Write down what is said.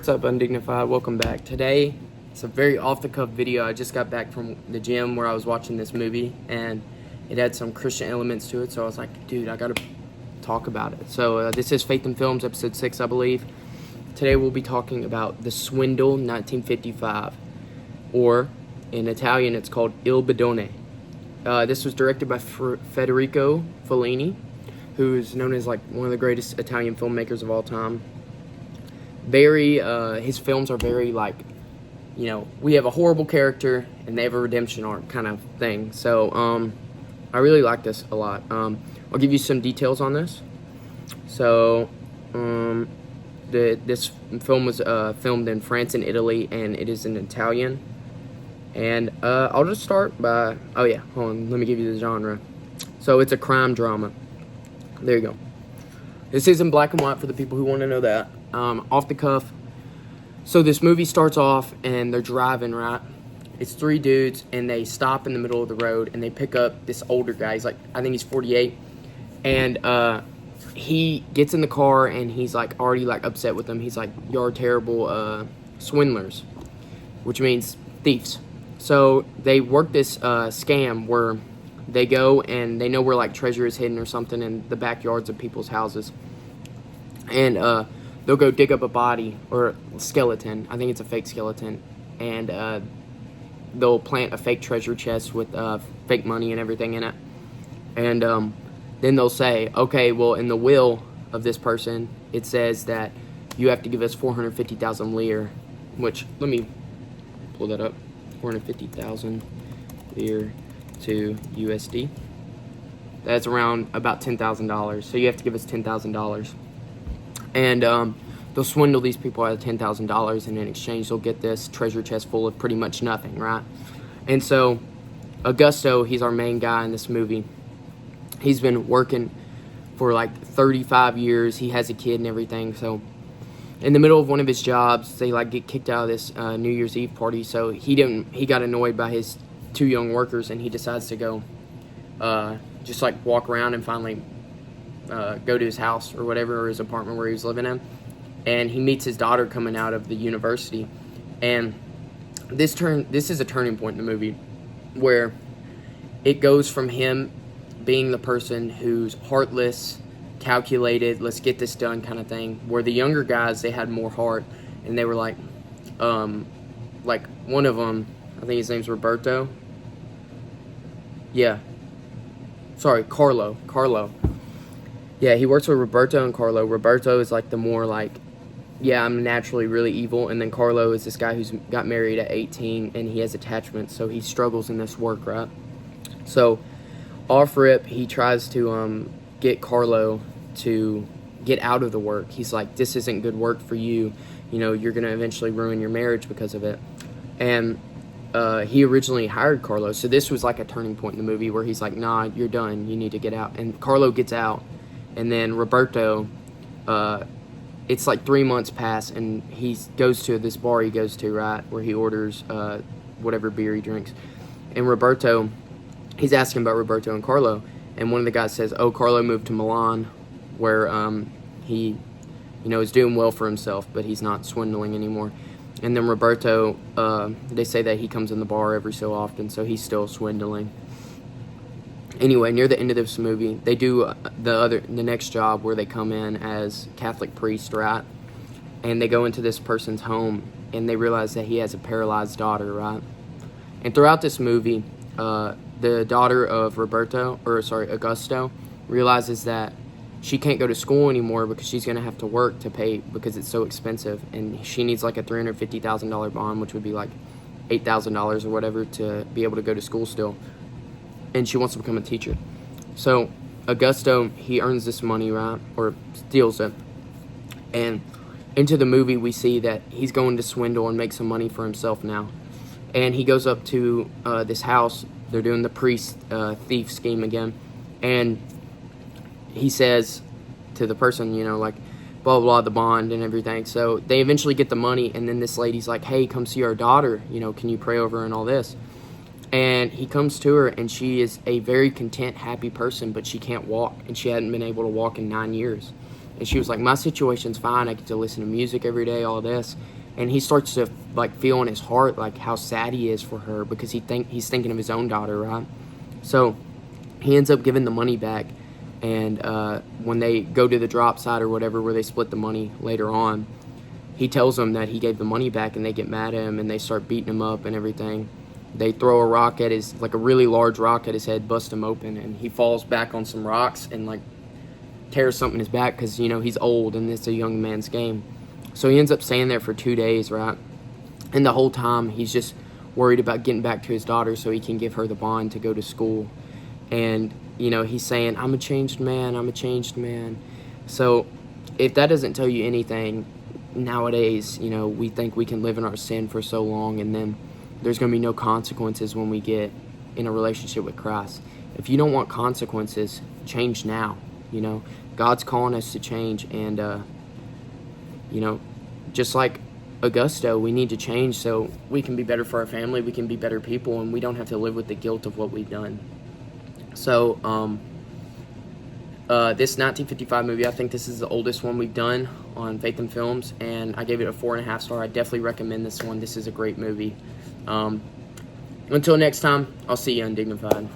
What's up, Undignified? Welcome back. Today, it's a very off-the-cuff video. I just got back from the gym where I was watching this movie, and it had some Christian elements to it, so I was like, dude, I gotta talk about it. So this is Faith in Films, episode 6, I believe. Today we'll be talking about The Swindle, 1955, or in Italian it's called Il Bidone. This was directed by Federico Fellini, who's known as like one of the greatest Italian filmmakers of all time. His films are very like, you know, we have a horrible character and they have a redemption arc kind of thing. So I really like this a lot. I'll give you some details on this. So this film was filmed in France and Italy, and it is in Italian. And I'll just start by, oh yeah, hold on, let me give you the genre. So it's a crime drama. There you go. This is in black and white for the people who want to know that. Off the cuff. So this movie starts off and they're driving, right? It's three dudes and they stop in the middle of the road and they pick up this older guy. He's like, I think he's 48. And he gets in the car and he's like already like upset with them. He's like, you're terrible swindlers, which means thieves. So they work this scam where they go and they know where like treasure is hidden or something in the backyards of people's houses. And they'll go dig up a body or a skeleton. I think it's a fake skeleton. And they'll plant a fake treasure chest with fake money and everything in it. And then they'll say, okay, well, in the will of this person, it says that you have to give us 450,000 lire, which, let me pull that up, 450,000 lire to USD. That's around about $10,000. So you have to give us $10,000. And they'll swindle these people out of $10,000, and in exchange they'll get this treasure chest full of pretty much nothing, right? And so Augusto, he's our main guy in this movie. He's been working for like 35 years. He has a kid and everything. So in the middle of one of his jobs, they like get kicked out of this New Year's Eve party. So he got annoyed by his two young workers, and he decides to go just like walk around and finally go to his house or whatever, or his apartment where he was living in. And he meets his daughter coming out of the university. And this is a turning point in the movie where it goes from him being the person who's heartless, calculated, let's get this done kind of thing, where the younger guys, they had more heart, and they were like one of them, I think his name's Roberto. Yeah. Sorry, Carlo. Yeah, he works with Roberto and Carlo. Roberto is like the more like, yeah, I'm naturally really evil. And then Carlo is this guy who's got married at 18 and he has attachments, so he struggles in this work, right? So off rip, he tries to get Carlo to get out of the work. He's like, this isn't good work for you. You know, you're going to eventually ruin your marriage because of it. And he originally hired Carlo. So this was like a turning point in the movie where he's like, nah, you're done. You need to get out. And Carlo gets out. And then Roberto, it's like 3 months pass, and he goes to this bar he goes to, right, where he orders whatever beer he drinks. And Roberto, he's asking about Roberto and Carlo, and one of the guys says, oh, Carlo moved to Milan, where he, you know, is doing well for himself, but he's not swindling anymore. And then Roberto, they say that he comes in the bar every so often, so he's still swindling. Anyway, near the end of this movie, they do the next job where they come in as Catholic priest, right? And they go into this person's home, and they realize that he has a paralyzed daughter, right? And throughout this movie, the daughter of Augusto, realizes that she can't go to school anymore because she's going to have to work to pay because it's so expensive. And she needs like a $350,000 bond, which would be like $8,000 or whatever, to be able to go to school still. And she wants to become a teacher. So Augusto, he earns this money, right, or steals it. And into the movie, we see that he's going to swindle and make some money for himself now. And he goes up to this house. They're doing the priest thief scheme again. And he says to the person, you know, like, blah, blah, the bond and everything. So they eventually get the money. And then this lady's like, hey, come see our daughter. You know, can you pray over her and all this? And he comes to her, and she is a very content, happy person, but she can't walk, and she hadn't been able to walk in 9 years. And she was like, my situation's fine. I get to listen to music every day, all this. And he starts to like feel in his heart like how sad he is for her, because he's thinking of his own daughter, right? So he ends up giving the money back. And when they go to the drop side or whatever, where they split the money later on, he tells them that he gave the money back, and they get mad at him and they start beating him up and everything. They throw a rock at his, like a really large rock at his head, bust him open, and he falls back on some rocks and like tears something in his back, because, you know, he's old and it's a young man's game. So he ends up staying there for 2 days, right? And the whole time he's just worried about getting back to his daughter so he can give her the bond to go to school. And, you know, he's saying, I'm a changed man, I'm a changed man. So if that doesn't tell you anything, nowadays, you know, we think we can live in our sin for so long, and then there's going to be no consequences when we get in a relationship with Christ. If you don't want consequences, change now. You know, God's calling us to change, and you know, just like Augusto, we need to change so we can be better for our family, we can be better people, and we don't have to live with the guilt of what we've done. So this 1955 movie, I think this is the oldest one we've done on Faith and Films, and I gave it a 4.5 star. I definitely recommend this one. This is a great movie. Until next time, I'll see you undignified.